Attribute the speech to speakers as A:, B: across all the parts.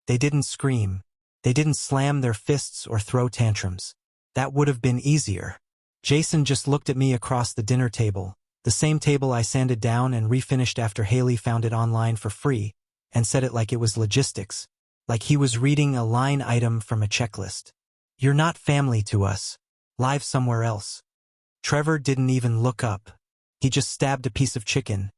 A: They didn't scream. They didn't slam their fists or throw tantrums. That would have been easier. Jason just looked at me across the dinner table, the same table I sanded down and refinished after Haley found it online for free, and said it like it was logistics, like he was reading a line item from a checklist. You're not family to us. Live somewhere else. Trevor didn't even look up. He just stabbed a piece of chicken,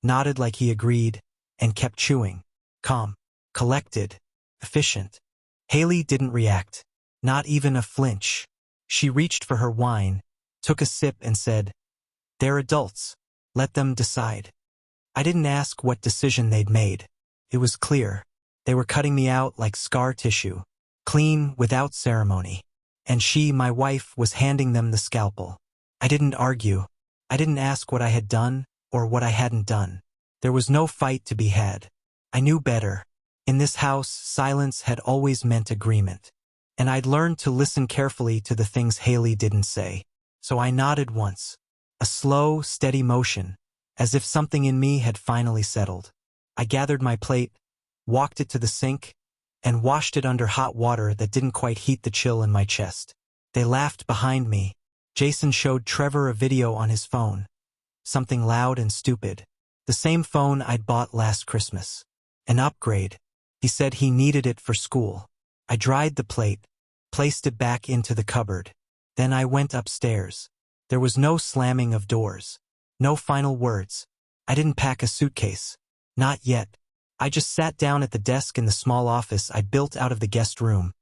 A: nodded like he agreed, and kept chewing. Calm, collected, efficient. Haley didn't react. Not even a flinch. She reached for her wine, took a sip and said, "They're adults. Let them decide." I didn't ask what decision they'd made. It was clear. They were cutting me out like scar tissue, clean, without ceremony. And she, my wife, was handing them the scalpel. I didn't argue. I didn't ask what I had done or what I hadn't done. There was no fight to be had. I knew better. In this house, silence had always meant agreement. And I'd learned to listen carefully to the things Haley didn't say. So I nodded once. A slow, steady motion, as if something in me had finally settled. I gathered my plate, walked it to the sink, and washed it under hot water that didn't quite heat the chill in my chest. They laughed behind me. Jason showed Trevor a video on his phone. Something loud and stupid. The same phone I'd bought last Christmas. An upgrade. He said he needed it for school. I dried the plate, placed it back into the cupboard. Then I went upstairs. There was no slamming of doors. No final words. I didn't pack a suitcase. Not yet. I just sat down at the desk in the small office I built out of the guest room,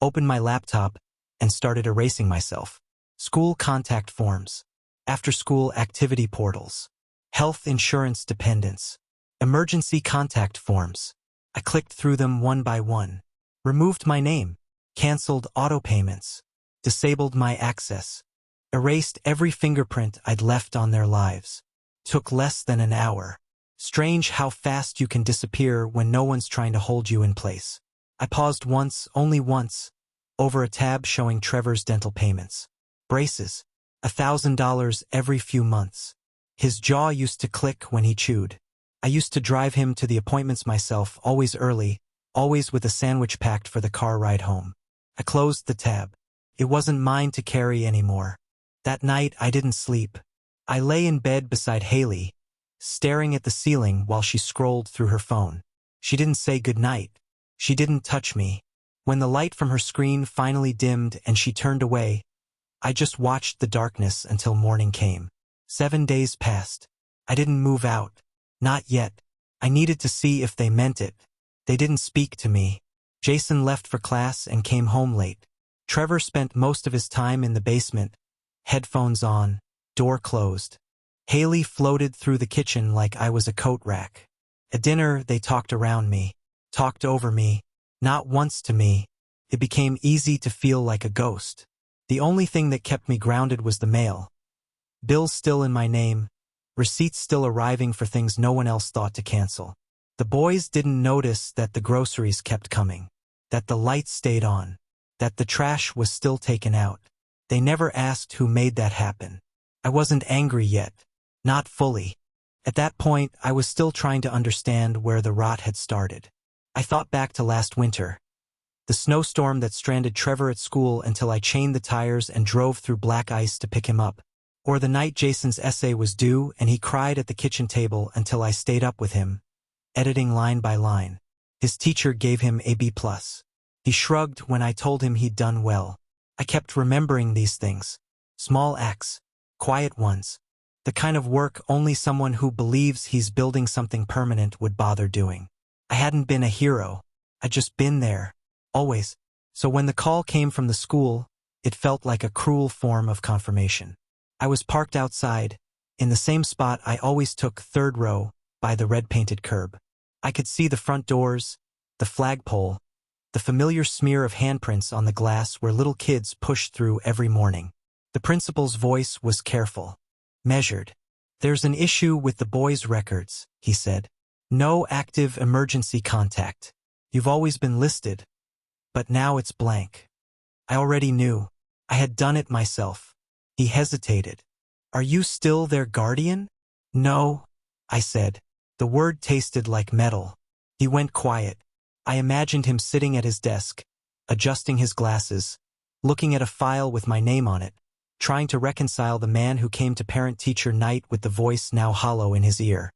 A: opened my laptop, and started erasing myself. School contact forms. After-school activity portals. Health insurance dependents. Emergency contact forms. I clicked through them one by one. Removed my name. Canceled auto payments. Disabled my access. Erased every fingerprint I'd left on their lives. Took less than an hour. Strange how fast you can disappear when no one's trying to hold you in place. I paused once, only once, over a tab showing Trevor's dental payments. Braces. $1,000 every few months. His jaw used to click when he chewed. I used to drive him to the appointments myself, always early, always with a sandwich packed for the car ride home. I closed the tab. It wasn't mine to carry anymore. That night I didn't sleep. I lay in bed beside Haley, staring at the ceiling while she scrolled through her phone. She didn't say goodnight. She didn't touch me. When the light from her screen finally dimmed and she turned away, I just watched the darkness until morning came. 7 days passed. I didn't move out. Not yet. I needed to see if they meant it. They didn't speak to me. Jason left for class and came home late. Trevor spent most of his time in the basement, headphones on, door closed. Haley floated through the kitchen like I was a coat rack. At dinner, they talked around me, talked over me, not once to me. It became easy to feel like a ghost. The only thing that kept me grounded was the mail. Bills still in my name, receipts still arriving for things no one else thought to cancel. The boys didn't notice that the groceries kept coming, that the lights stayed on, that the trash was still taken out. They never asked who made that happen. I wasn't angry yet. Not fully. At that point, I was still trying to understand where the rot had started. I thought back to last winter. The snowstorm that stranded Trevor at school until I chained the tires and drove through black ice to pick him up. Or the night Jason's essay was due and he cried at the kitchen table until I stayed up with him, editing line by line. His teacher gave him a B+. He shrugged when I told him he'd done well. I kept remembering these things. Small acts. Quiet ones. The kind of work only someone who believes he's building something permanent would bother doing. I hadn't been a hero. I'd just been there. Always. So when the call came from the school, it felt like a cruel form of confirmation. I was parked outside, in the same spot I always took, third row, by the red-painted curb. I could see the front doors, the flagpole, the familiar smear of handprints on the glass where little kids pushed through every morning. The principal's voice was careful, measured. "There's an issue with the boys' records," he said. "No active emergency contact. You've always been listed, but now it's blank." I already knew. I had done it myself. He hesitated. "Are you still their guardian?" "No," I said. The word tasted like metal. He went quiet. I imagined him sitting at his desk, adjusting his glasses, looking at a file with my name on it, trying to reconcile the man who came to parent-teacher night with the voice now hollow in his ear.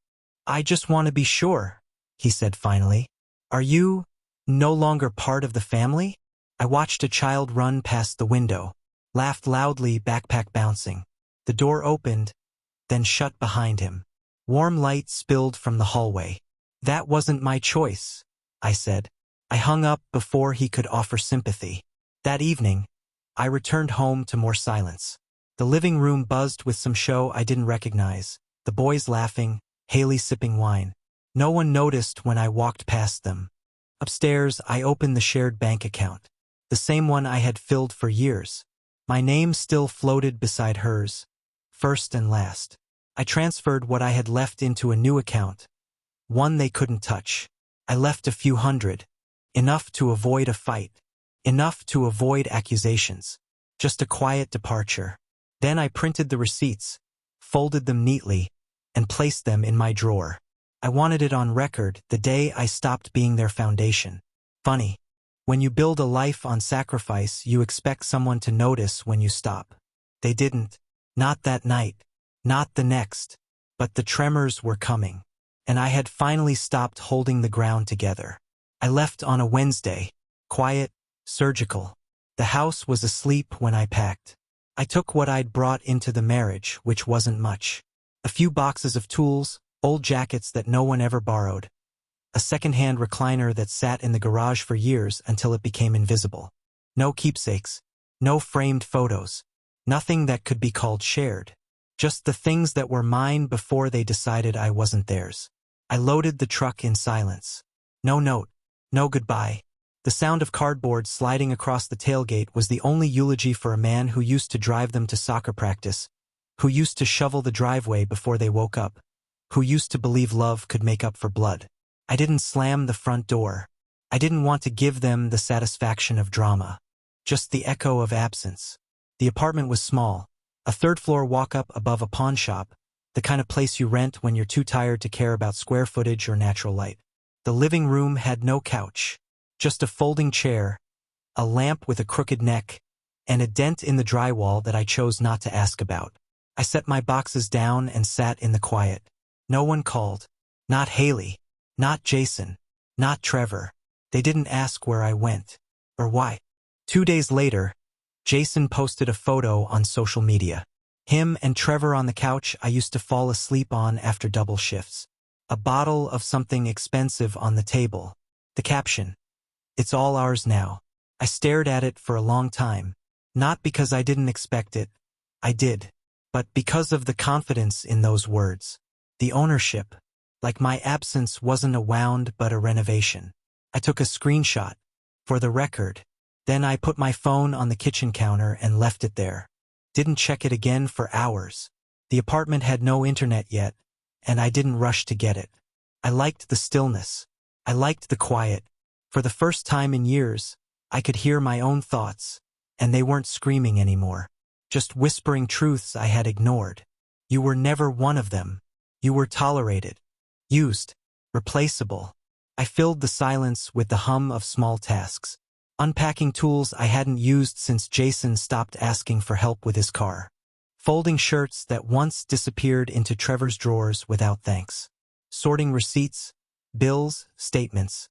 A: "I just want to be sure," he said finally. "Are you no longer part of the family?" I watched a child run past the window, laughed loudly, backpack bouncing. The door opened, then shut behind him. Warm light spilled from the hallway. "That wasn't my choice," I said. I hung up before he could offer sympathy. That evening, I returned home to more silence. The living room buzzed with some show I didn't recognize, the boys laughing, Haley sipping wine. No one noticed when I walked past them. Upstairs, I opened the shared bank account, the same one I had filled for years. My name still floated beside hers, first and last. I transferred what I had left into a new account, one they couldn't touch. I left a few hundred, enough to avoid a fight, enough to avoid accusations, just a quiet departure. Then I printed the receipts, folded them neatly, and placed them in my drawer. I wanted it on record the day I stopped being their foundation. Funny. When you build a life on sacrifice, you expect someone to notice when you stop. They didn't. Not that night. Not the next. But the tremors were coming. And I had finally stopped holding the ground together. I left on a Wednesday. Quiet, surgical. The house was asleep when I packed. I took what I'd brought into the marriage, which wasn't much. A few boxes of tools, old jackets that no one ever borrowed. A second-hand recliner that sat in the garage for years until it became invisible. No keepsakes. No framed photos. Nothing that could be called shared. Just the things that were mine before they decided I wasn't theirs. I loaded the truck in silence. No note. No goodbye. The sound of cardboard sliding across the tailgate was the only eulogy for a man who used to drive them to soccer practice, who used to shovel the driveway before they woke up, who used to believe love could make up for blood. I didn't slam the front door. I didn't want to give them the satisfaction of drama. Just the echo of absence. The apartment was small, a third-floor walk-up above a pawn shop, the kind of place you rent when you're too tired to care about square footage or natural light. The living room had no couch, just a folding chair, a lamp with a crooked neck, and a dent in the drywall that I chose not to ask about. I set my boxes down and sat in the quiet. No one called. Not Haley. Not Jason. Not Trevor. They didn't ask where I went. Or why. 2 days later, Jason posted a photo on social media. Him and Trevor on the couch I used to fall asleep on after double shifts. A bottle of something expensive on the table. The caption, "It's all ours now." I stared at it for a long time. Not because I didn't expect it. I did. But because of the confidence in those words. The ownership. Like my absence wasn't a wound but a renovation. I took a screenshot. For the record. Then I put my phone on the kitchen counter and left it there. Didn't check it again for hours. The apartment had no internet yet, and I didn't rush to get it. I liked the stillness. I liked the quiet. For the first time in years, I could hear my own thoughts, and they weren't screaming anymore. Just whispering truths I had ignored. You were never one of them. You were tolerated. Used. Replaceable. I filled the silence with the hum of small tasks. Unpacking tools I hadn't used since Jason stopped asking for help with his car. Folding shirts that once disappeared into Trevor's drawers without thanks. Sorting receipts, bills, statements.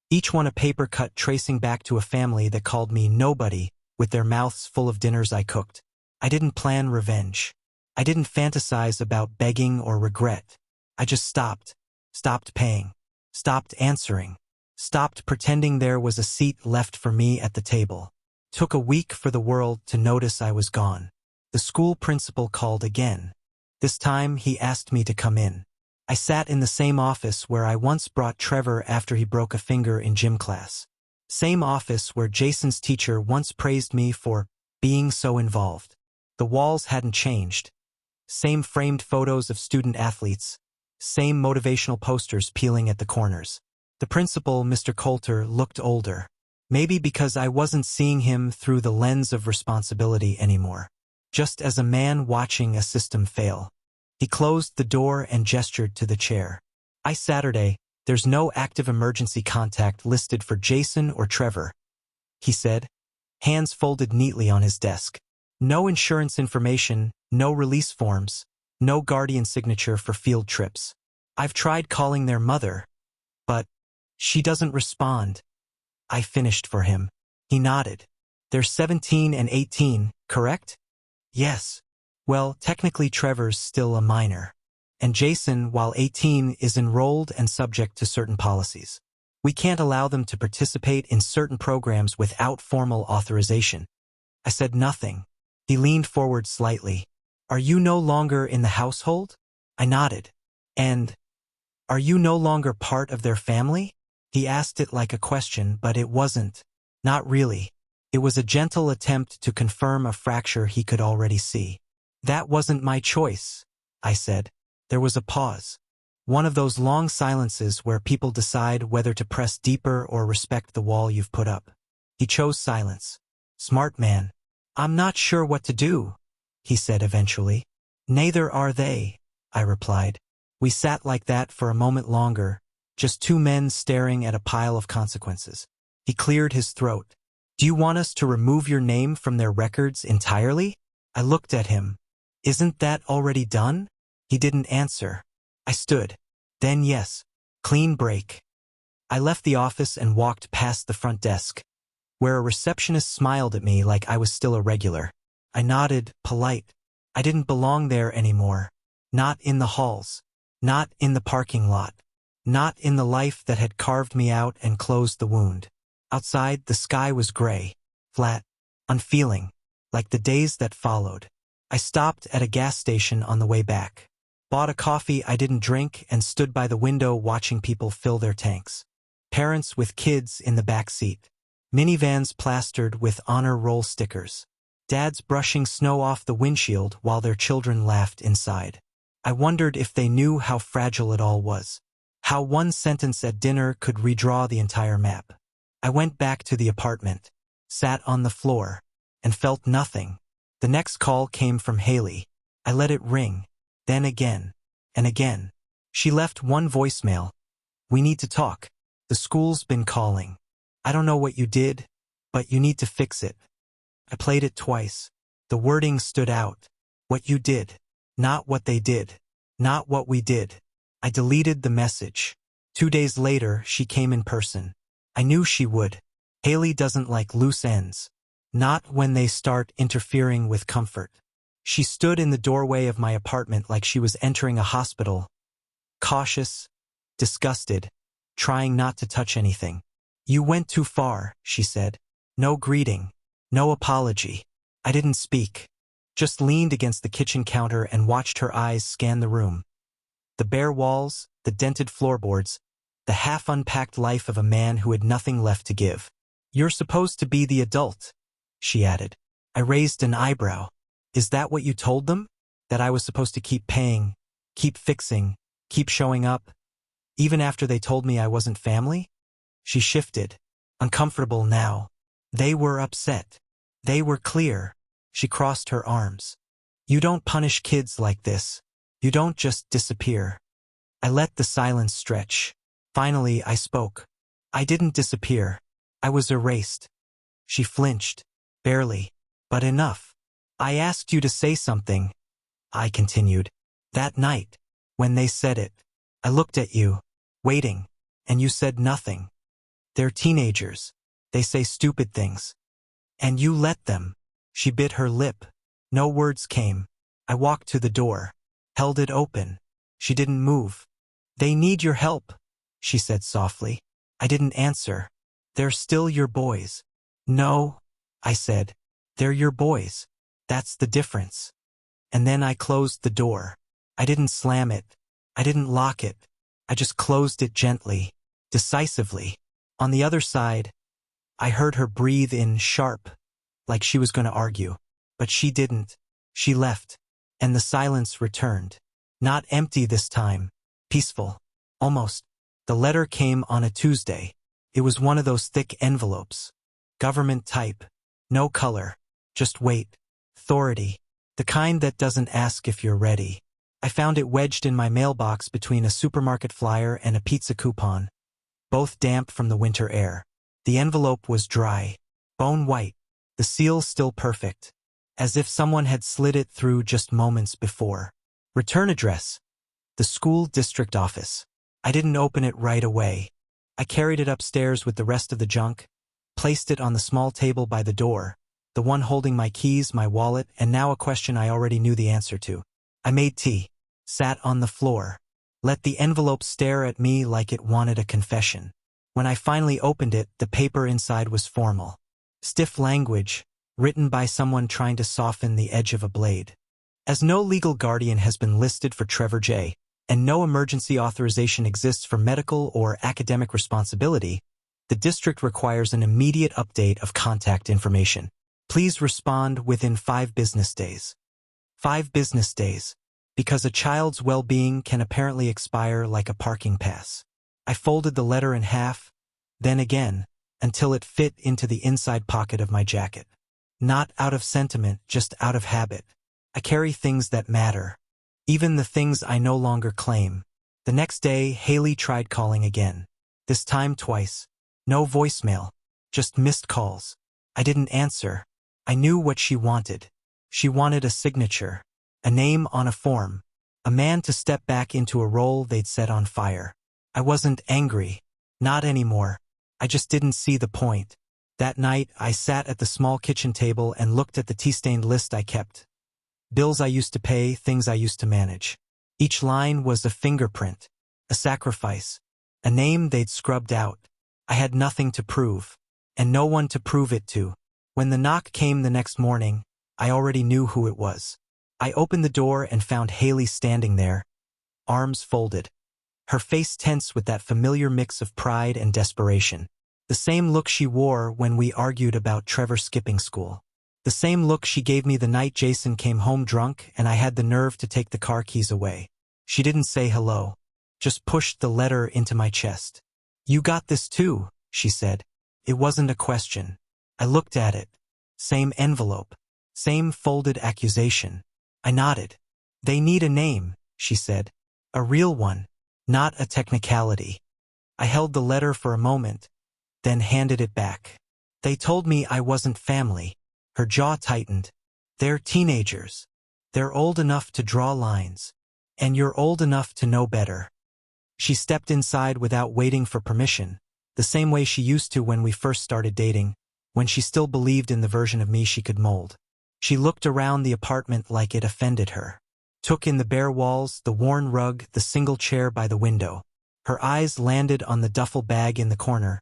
A: Each one a paper cut tracing back to a family that called me nobody with their mouths full of dinners I cooked. I didn't plan revenge. I didn't fantasize about begging or regret. I just stopped. Stopped paying. Stopped answering. Stopped pretending there was a seat left for me at the table. Took a week for the world to notice I was gone. The school principal called again. This time he asked me to come in. I sat in the same office where I once brought Trevor after he broke a finger in gym class. Same office where Jason's teacher once praised me for being so involved. The walls hadn't changed. Same framed photos of student athletes. Same motivational posters peeling at the corners. The principal, Mr. Coulter, looked older. Maybe because I wasn't seeing him through the lens of responsibility anymore. Just as a man watching a system fail. He closed the door and gestured to the chair. Saturday, There's no active emergency contact listed for Jason or Trevor, he said, hands folded neatly on his desk. No insurance information, no release forms, no guardian signature for field trips. I've tried calling their mother, but she doesn't respond. I finished for him. He nodded. They're 17 and 18, correct? Yes. Well, technically Trevor's still a minor. And Jason, while 18, is enrolled and subject to certain policies. We can't allow them to participate in certain programs without formal authorization. I said nothing. He leaned forward slightly. Are you no longer in the household? I nodded. And, are you no longer part of their family? He asked it like a question, but it wasn't. Not really. It was a gentle attempt to confirm a fracture he could already see. That wasn't my choice, I said. There was a pause. One of those long silences where people decide whether to press deeper or respect the wall you've put up. He chose silence. Smart man. I'm not sure what to do, he said eventually. Neither are they, I replied. We sat like that for a moment longer, just two men staring at a pile of consequences. He cleared his throat. Do you want us to remove your name from their records entirely? I looked at him. Isn't that already done? He didn't answer. I stood. Then yes. Clean break. I left the office and walked past the front desk, where a receptionist smiled at me like I was still a regular. I nodded, polite. I didn't belong there anymore. Not in the halls. Not in the parking lot. Not in the life that had carved me out and closed the wound. Outside, the sky was gray, flat, unfeeling, like the days that followed. I stopped at a gas station on the way back, bought a coffee I didn't drink, and stood by the window watching people fill their tanks. Parents with kids in the back seat. Minivans plastered with honor roll stickers. Dads brushing snow off the windshield while their children laughed inside. I wondered if they knew how fragile it all was. How one sentence at dinner could redraw the entire map. I went back to the apartment, sat on the floor, and felt nothing. The next call came from Haley. I let it ring, then again, and again. She left one voicemail. We need to talk. The school's been calling. I don't know what you did, but you need to fix it. I played it twice. The wording stood out. What you did. Not what they did. Not what we did. I deleted the message. 2 days later, she came in person. I knew she would. Haley doesn't like loose ends. Not when they start interfering with comfort. She stood in the doorway of my apartment like she was entering a hospital. Cautious, disgusted, trying not to touch anything. You went too far, she said. No greeting. No apology. I didn't speak. Just leaned against the kitchen counter and watched her eyes scan the room. The bare walls, the dented floorboards, the half-unpacked life of a man who had nothing left to give. You're supposed to be the adult, she added. I raised an eyebrow. Is that what you told them? That I was supposed to keep paying, keep fixing, keep showing up, even after they told me I wasn't family? She shifted, uncomfortable now. They were upset. They were clear. She crossed her arms. You don't punish kids like this. You don't just disappear. I let the silence stretch. Finally, I spoke. I didn't disappear. I was erased. She flinched. Barely. But enough. I asked you to say something, I continued. That night, when they said it, I looked at you, waiting, and you said nothing. They're teenagers. They say stupid things. And you let them. She bit her lip. No words came. I walked to the door, held it open. She didn't move. They need your help, she said softly. I didn't answer. They're still your boys. No, I said. They're your boys. That's the difference. And then I closed the door. I didn't slam it. I didn't lock it. I just closed it gently, decisively. On the other side, I heard her breathe in sharp, like she was going to argue. But she didn't. She left. And the silence returned. Not empty this time. Peaceful. Almost. The letter came on a Tuesday. It was one of those thick envelopes. Government type. No color. Just weight. Authority. The kind that doesn't ask if you're ready. I found it wedged in my mailbox between a supermarket flyer and a pizza coupon, both damp from the winter air. The envelope was dry, bone white, the seal still perfect, as if someone had slid it through just moments before. Return address: the school district office. I didn't open it right away. I carried it upstairs with the rest of the junk, placed it on the small table by the door, the one holding my keys, my wallet, and now a question I already knew the answer to. I made tea, sat on the floor, let the envelope stare at me like it wanted a confession. When I finally opened it, the paper inside was formal. Stiff language, written by someone trying to soften the edge of a blade. As no legal guardian has been listed for Trevor J., and no emergency authorization exists for medical or academic responsibility, the district requires an immediate update of contact information. Please respond within 5 business days. 5 business days, because a child's well-being can apparently expire like a parking pass. I folded the letter in half, then again, until it fit into the inside pocket of my jacket. Not out of sentiment, just out of habit. I carry things that matter, even the things I no longer claim. The next day, Haley tried calling again. This time twice. No voicemail, just missed calls. I didn't answer. I knew what she wanted. She wanted a signature, a name on a form, a man to step back into a role they'd set on fire. I wasn't angry. Not anymore. I just didn't see the point. That night, I sat at the small kitchen table and looked at the tea-stained list I kept. Bills I used to pay, things I used to manage. Each line was a fingerprint, a sacrifice, a name they'd scrubbed out. I had nothing to prove, and no one to prove it to. When the knock came the next morning, I already knew who it was. I opened the door and found Haley standing there, arms folded, her face tense with that familiar mix of pride and desperation. The same look she wore when we argued about Trevor skipping school. The same look she gave me the night Jason came home drunk and I had the nerve to take the car keys away. She didn't say hello, just pushed the letter into my chest. "You got this too," she said. It wasn't a question. I looked at it. Same envelope. Same folded accusation. I nodded. "They need a name," she said. "A real one, not a technicality." I held the letter for a moment, then handed it back. "They told me I wasn't family." Her jaw tightened. "They're teenagers. They're old enough to draw lines. And you're old enough to know better." She stepped inside without waiting for permission, the same way she used to when we first started dating, when she still believed in the version of me she could mold. She looked around the apartment like it offended her. Took in the bare walls, the worn rug, the single chair by the window. Her eyes landed on the duffel bag in the corner,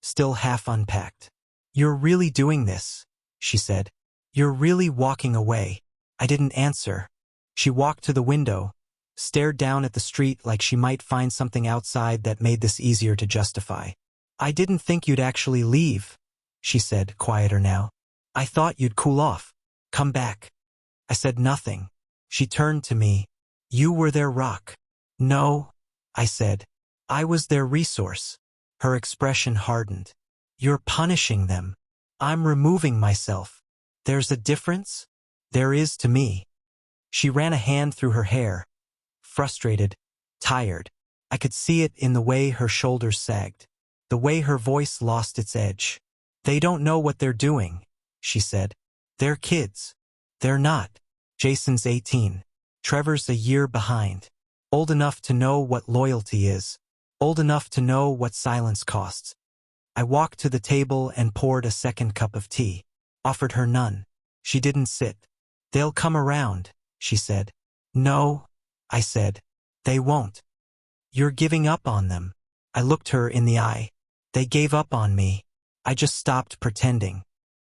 A: still half unpacked. "You're really doing this," she said. "You're really walking away." I didn't answer. She walked to the window, stared down at the street like she might find something outside that made this easier to justify. "I didn't think you'd actually leave," she said, quieter now. "I thought you'd cool off. Come back." I said nothing. She turned to me. "You were their rock." "No," I said. "I was their resource." Her expression hardened. "You're punishing them." "I'm removing myself." "There's a difference?" "There is to me." She ran a hand through her hair. Frustrated, tired. I could see it in the way her shoulders sagged, the way her voice lost its edge. "They don't know what they're doing," she said. "They're kids." "They're not. Jason's 18. Trevor's a year behind. Old enough to know what loyalty is. Old enough to know what silence costs." I walked to the table and poured a second cup of tea. Offered her none. She didn't sit. "They'll come around," she said. "No," I said. "They won't." "You're giving up on them." I looked her in the eye. "They gave up on me. I just stopped pretending."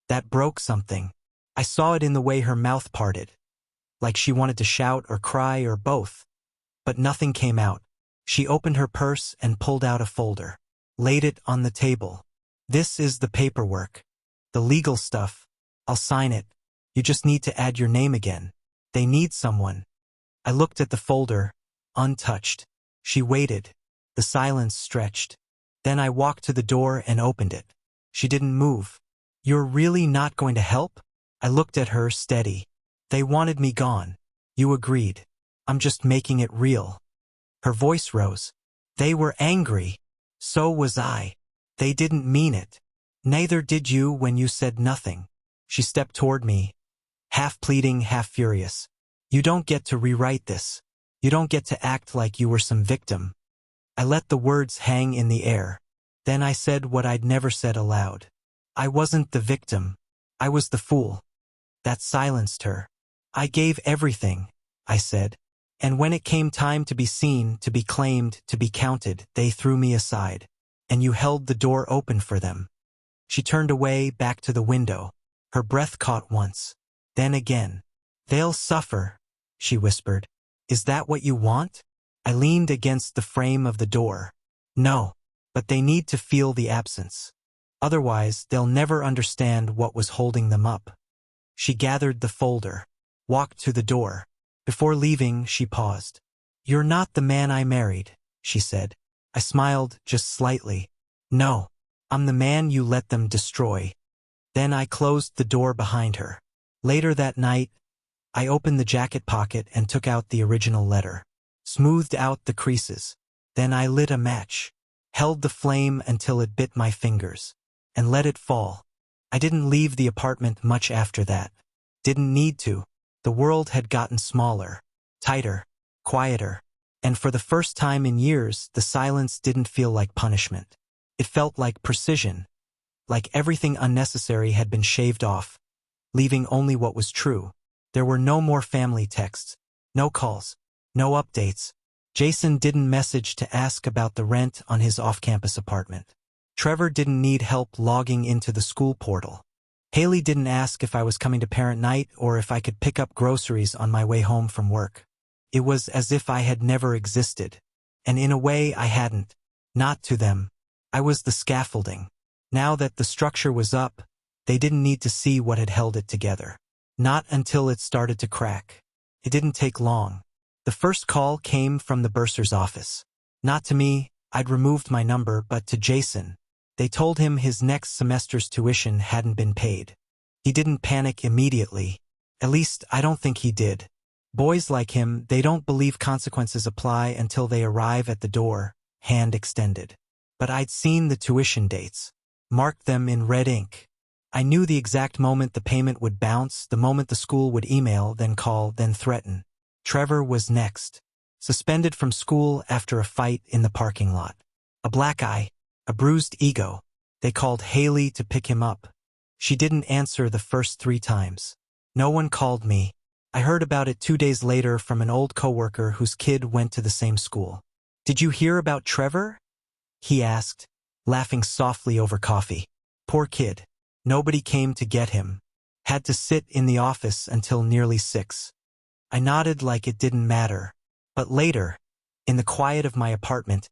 A: That broke something. I saw it in the way her mouth parted, like she wanted to shout or cry or both. But nothing came out. She opened her purse and pulled out a folder. Laid it on the table. "This is the paperwork. The legal stuff. I'll sign it. You just need to add your name again. They need someone." I looked at the folder, untouched. She waited. The silence stretched. Then I walked to the door and opened it. She didn't move. "You're really not going to help?" I looked at her, steady. "They wanted me gone. You agreed. I'm just making it real. Her voice rose. They were angry. So was I. They didn't mean it. Neither did you when you said nothing. She stepped toward me, half pleading, half furious. You don't get to rewrite this. You don't get to act like you were some victim. I let the words hang in the air. Then I said what I'd never said aloud. I wasn't the victim. I was the fool. That silenced her. I gave everything, I said. And when it came time to be seen, to be claimed, to be counted, they threw me aside. And you held the door open for them. She turned away, back to the window. Her breath caught once. Then again. They'll suffer, she whispered. Is that what you want? I leaned against the frame of the door. No, but they need to feel the absence. Otherwise, they'll never understand what was holding them up. She gathered the folder, walked to the door. Before leaving, she paused. You're not the man I married, she said. I smiled just slightly. No, I'm the man you let them destroy. Then I closed the door behind her. Later that night, I opened the jacket pocket and took out the original letter, smoothed out the creases. Then I lit a match, held the flame until it bit my fingers, and let it fall. I didn't leave the apartment much after that. Didn't need to. The world had gotten smaller, tighter, quieter, and for the first time in years, the silence didn't feel like punishment. It felt like precision, like everything unnecessary had been shaved off, leaving only what was true. There were no more family texts, no calls, no updates. Jason didn't message to ask about the rent on his off-campus apartment. Trevor didn't need help logging into the school portal. Haley didn't ask if I was coming to parent night or if I could pick up groceries on my way home from work. It was as if I had never existed. And in a way I hadn't. Not to them. I was the scaffolding. Now that the structure was up, they didn't need to see what had held it together. Not until it started to crack. It didn't take long. The first call came from the bursar's office. Not to me, I'd removed my number, but to Jason. They told him his next semester's tuition hadn't been paid. He didn't panic immediately. At least, I don't think he did. Boys like him, they don't believe consequences apply until they arrive at the door, hand extended. But I'd seen the tuition dates, marked them in red ink. I knew the exact moment the payment would bounce, the moment the school would email, then call, then threaten. Trevor was next. Suspended from school after a fight in the parking lot. A black eye. A bruised ego. They called Haley to pick him up. She didn't answer the first 3 times. No one called me. I heard about it 2 days later from an old coworker whose kid went to the same school. Did you hear about Trevor? He asked, laughing softly over coffee. Poor kid. Nobody came to get him. Had to sit in the office until nearly 6. I nodded like it didn't matter. But later, in the quiet of my apartment,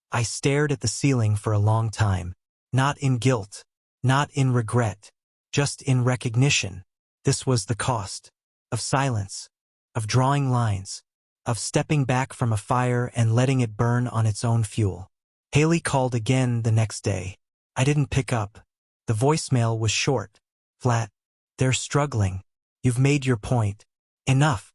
A: I stared at the ceiling for a long time. Not in guilt, not in regret, just in recognition. This was the cost. Of silence, of drawing lines, of stepping back from a fire and letting it burn on its own fuel. Haley called again the next day. I didn't pick up. The voicemail was short, flat. They're struggling. You've made your point. Enough.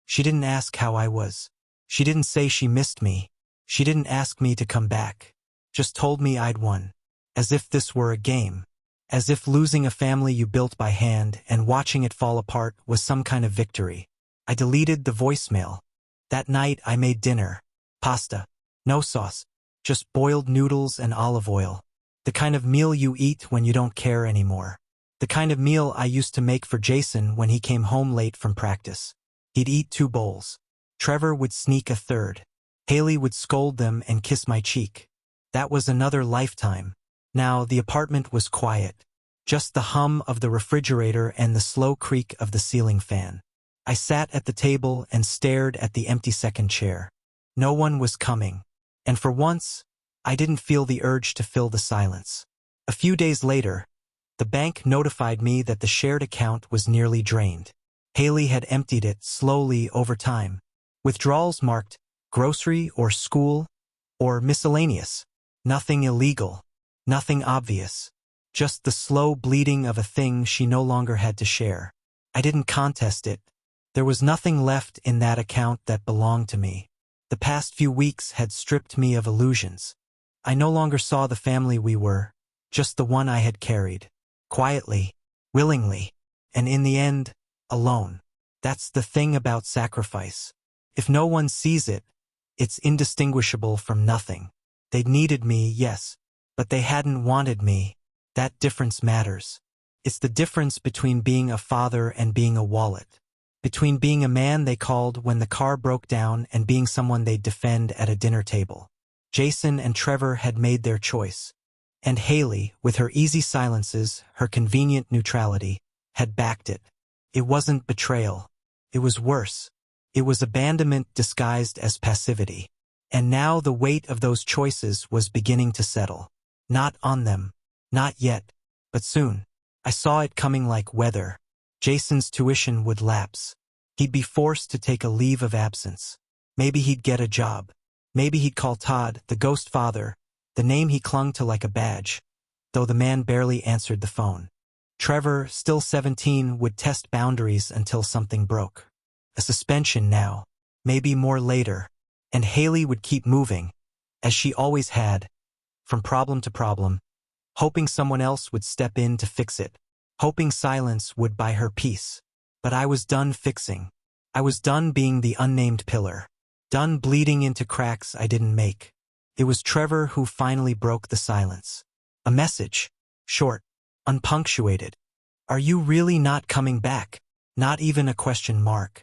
A: She didn't ask how I was. She didn't say she missed me. She didn't ask me to come back. Just told me I'd won. As if this were a game. As if losing a family you built by hand and watching it fall apart was some kind of victory. I deleted the voicemail. That night I made dinner. Pasta. No sauce. Just boiled noodles and olive oil. The kind of meal you eat when you don't care anymore. The kind of meal I used to make for Jason when he came home late from practice. He'd eat 2 bowls. Trevor would sneak a 3rd. Haley would scold them and kiss my cheek. That was another lifetime. Now the apartment was quiet. Just the hum of the refrigerator and the slow creak of the ceiling fan. I sat at the table and stared at the empty second chair. No one was coming. And for once, I didn't feel the urge to fill the silence. A few days later, the bank notified me that the shared account was nearly drained. Haley had emptied it slowly over time. Withdrawals marked grocery or school or miscellaneous. Nothing illegal. Nothing obvious. Just the slow bleeding of a thing she no longer had to share. I didn't contest it. There was nothing left in that account that belonged to me. The past few weeks had stripped me of illusions. I no longer saw the family we were, just the one I had carried. Quietly, willingly, and in the end, alone. That's the thing about sacrifice. If no one sees it, it's indistinguishable from nothing. They'd needed me, yes, but they hadn't wanted me. That difference matters. It's the difference between being a father and being a wallet. Between being a man they called when the car broke down and being someone they'd defend at a dinner table. Jason and Trevor had made their choice. And Haley, with her easy silences, her convenient neutrality, had backed it. It wasn't betrayal. It was worse. It was abandonment disguised as passivity. And now the weight of those choices was beginning to settle. Not on them. Not yet. But soon. I saw it coming like weather. Jason's tuition would lapse. He'd be forced to take a leave of absence. Maybe he'd get a job. Maybe he'd call Todd, the ghost father, the name he clung to like a badge, though the man barely answered the phone. Trevor, still 17, would test boundaries until something broke. A suspension now, maybe more later, and Haley would keep moving, as she always had, from problem to problem, hoping someone else would step in to fix it, hoping silence would buy her peace. But I was done fixing. I was done being the unnamed pillar, done bleeding into cracks I didn't make. It was Trevor who finally broke the silence. A message, short, unpunctuated. Are you really not coming back? Not even a question mark.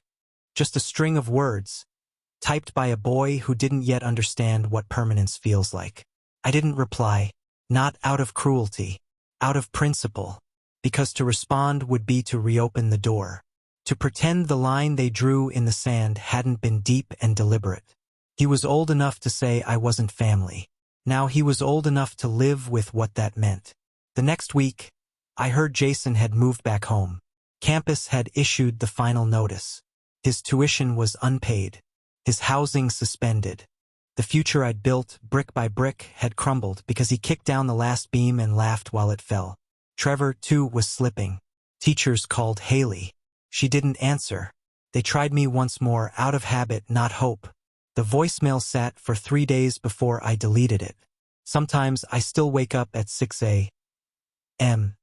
A: Just a string of words, typed by a boy who didn't yet understand what permanence feels like. I didn't reply, not out of cruelty, out of principle, because to respond would be to reopen the door, to pretend the line they drew in the sand hadn't been deep and deliberate. He was old enough to say I wasn't family. Now he was old enough to live with what that meant. The next week, I heard Jason had moved back home. Campus had issued the final notice. His tuition was unpaid. His housing suspended. The future I'd built, brick by brick, had crumbled because he kicked down the last beam and laughed while it fell. Trevor, too, was slipping. Teachers called Haley. She didn't answer. They tried me once more, out of habit, not hope. The voicemail sat for 3 days before I deleted it. Sometimes I still wake up at 6 a.m.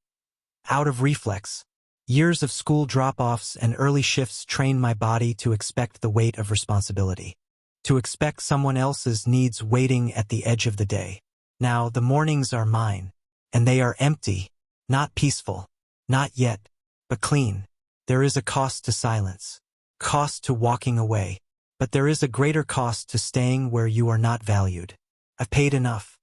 A: out of reflex. Years of school drop-offs and early shifts trained my body to expect the weight of responsibility. To expect someone else's needs waiting at the edge of the day. Now the mornings are mine. And they are empty. Not peaceful. Not yet. But clean. There is a cost to silence. Cost to walking away. But there is a greater cost to staying where you are not valued. I've paid enough.